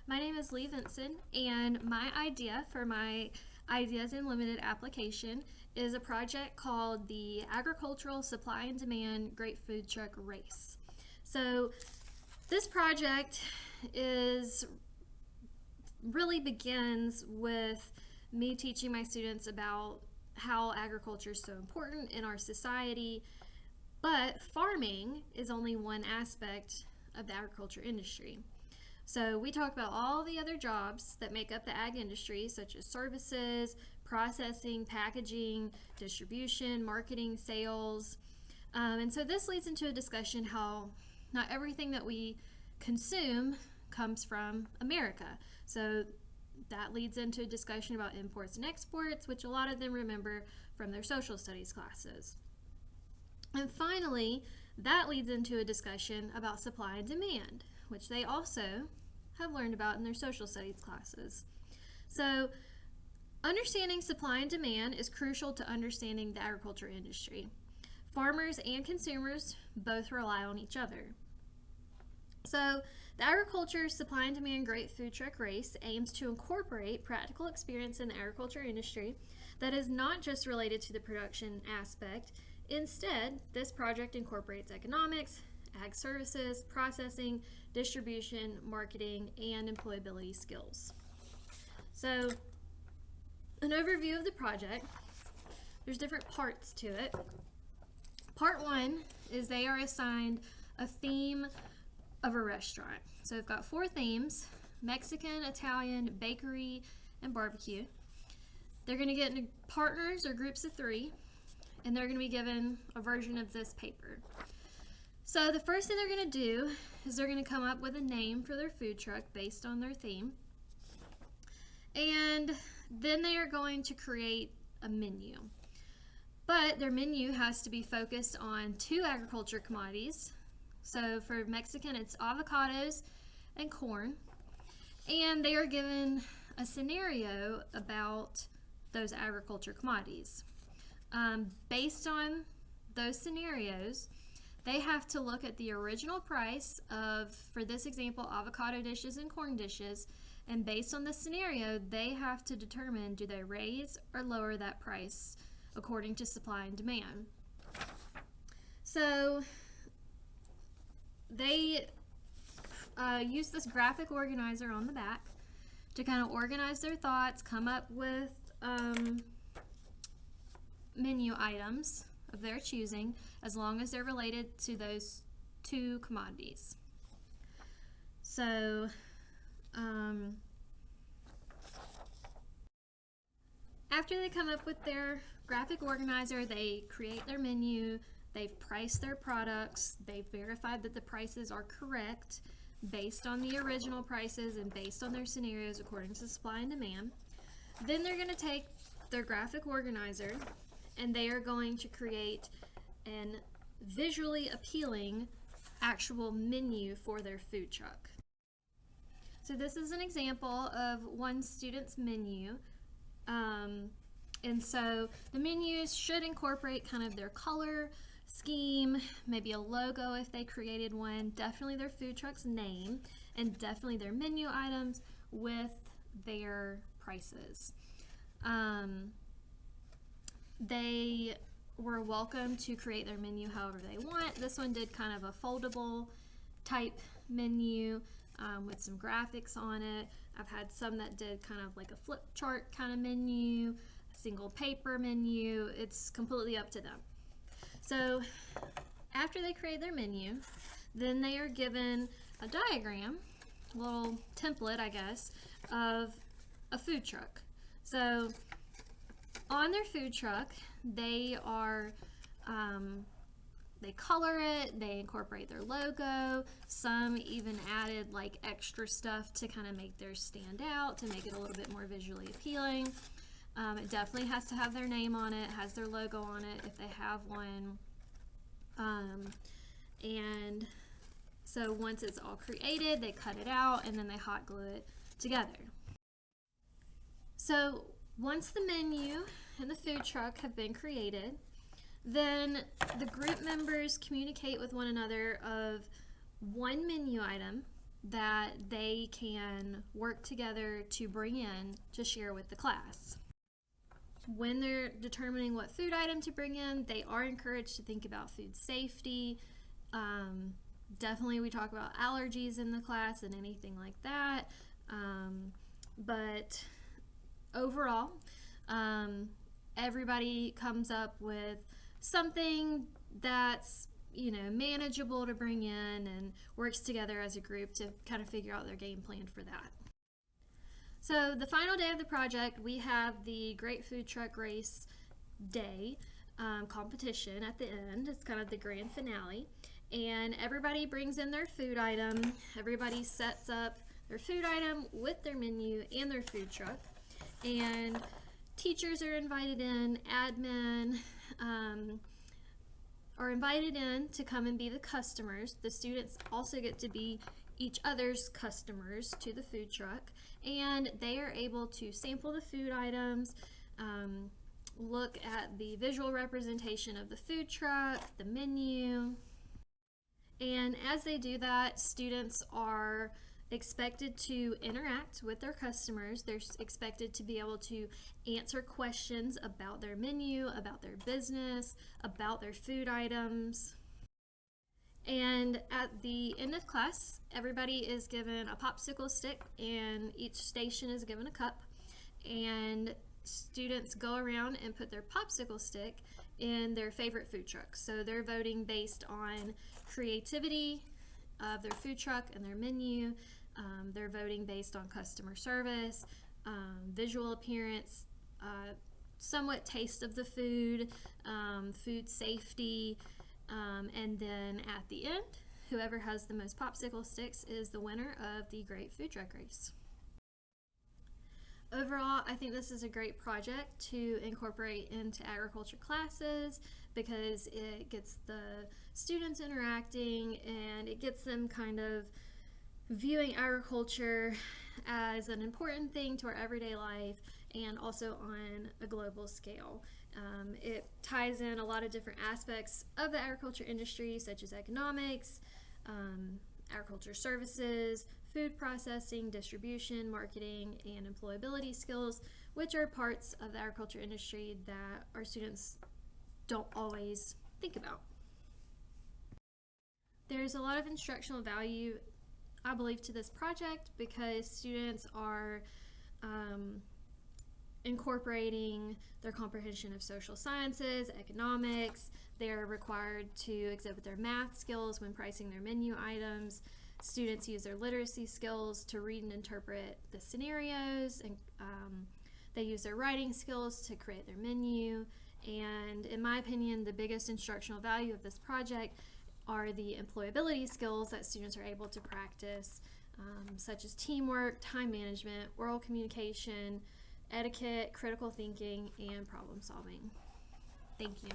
My name is Lee Vinson, and my idea for my Ideas in Limited application is a project called the Agricultural Supply and Demand Great Food Truck Race. So this project is really begins with me teaching my students about how agriculture is so important in our society, but farming is only one aspect of the agriculture industry. So we talk about all the other jobs that make up the ag industry, such as services, processing, packaging, distribution, marketing, sales. And so this leads into a discussion how not everything that we consume comes from America. So that leads into a discussion about imports and exports, which a lot of them remember from their social studies classes. And finally, that leads into a discussion about supply and demand, which they also have learned about in their social studies classes. So, understanding supply and demand is crucial to understanding the agriculture industry. Farmers and consumers both rely on each other. So, the Agriculture Supply and Demand Great Food Truck Race aims to incorporate practical experience in the agriculture industry that is not just related to the production aspect. Instead, this project incorporates economics, ag services, processing, distribution, marketing, and employability skills. So, an overview of the project. There's different parts to it. Part one is they are assigned a theme of a restaurant. So we've got 4 themes: Mexican, Italian, bakery, and barbecue. They're going to get into partners or groups of 3, and they're going to be given a version of this paper. So the first thing they're going to do is they're going to come up with a name for their food truck based on their theme. And then they are going to create a menu. But their menu has to be focused on 2 agriculture commodities. So for Mexican, it's avocados and corn. And they are given a scenario about those agriculture commodities. Based on those scenarios, they have to look at the original price of, for this example, avocado dishes and corn dishes, and based on the scenario, they have to determine, do they raise or lower that price according to supply and demand. So they use this graphic organizer on the back to kind of organize their thoughts, come up with menu items of their choosing, as long as they're related to those 2 commodities. So after they come up with their graphic organizer, they create their menu, they've priced their products, they've verified that the prices are correct based on the original prices and based on their scenarios according to supply and demand. Then they're going to take their graphic organizer and they are going to create an visually appealing actual menu for their food truck. So this is an example of one student's menu. And so the menus should incorporate kind of their color scheme, maybe a logo if they created one, definitely their food truck's name, and definitely their menu items with their prices. They were welcome to create their menu however they want. This one did kind of a foldable type menu with some graphics on it. I've had some that did kind of like a flip chart kind of menu, a single paper menu. It's completely up to them. So after they create their menu, then they are given a diagram, a little template, I guess, of a food truck. So on their food truck, they are they color it, they incorporate their logo, some even added like extra stuff to kind of make theirs stand out, to make it a little bit more visually appealing. It definitely has to have their name on it, has their logo on it if they have one. And so once it's all created, they cut it out and then they hot glue it together. So once the menu and the food truck have been created, then the group members communicate with one another of one menu item that they can work together to bring in to share with the class. When they're determining what food item to bring in, they are encouraged to think about food safety. Definitely we talk about allergies in the class and anything like that. But overall, everybody comes up with something that's manageable to bring in and works together as a group to kind of figure out their game plan for that. So the final day of the project, we have the Great Food Truck Race Day competition at the end. It's kind of the grand finale. And everybody brings in their food item. Everybody sets up their food item with their menu and their food truck. And teachers are invited in, admin are invited in to come and be the customers. The students also get to be each other's customers to the food truck, and they are able to sample the food items, look at the visual representation of the food truck, the menu, and as they do that, students are expected to interact with their customers. They're expected to be able to answer questions about their menu, about their business, about their food items. And at the end of class, everybody is given a popsicle stick and each station is given a cup. And students go around and put their popsicle stick in their favorite food truck. So they're voting based on creativity of their food truck and their menu. They're voting based on customer service, visual appearance, somewhat taste of the food, food safety, and then at the end, whoever has the most popsicle sticks is the winner of the Great Food Truck Race. Overall, I think this is a great project to incorporate into agriculture classes because it gets the students interacting and it gets them kind of viewing agriculture as an important thing to our everyday life and also on a global scale. It ties in a lot of different aspects of the agriculture industry, such as economics, agriculture services, food processing, distribution, marketing, and employability skills, which are parts of the agriculture industry that our students don't always think about. There's a lot of instructional value, I believe, to this project because students are incorporating their comprehension of social sciences, economics. They're required to exhibit their math skills when pricing their menu items. Students use their literacy skills to read and interpret the scenarios, and they use their writing skills to create their menu. And in my opinion, the biggest instructional value of this project are the employability skills that students are able to practice, such as teamwork, time management, oral communication, etiquette, critical thinking, and problem solving. Thank you.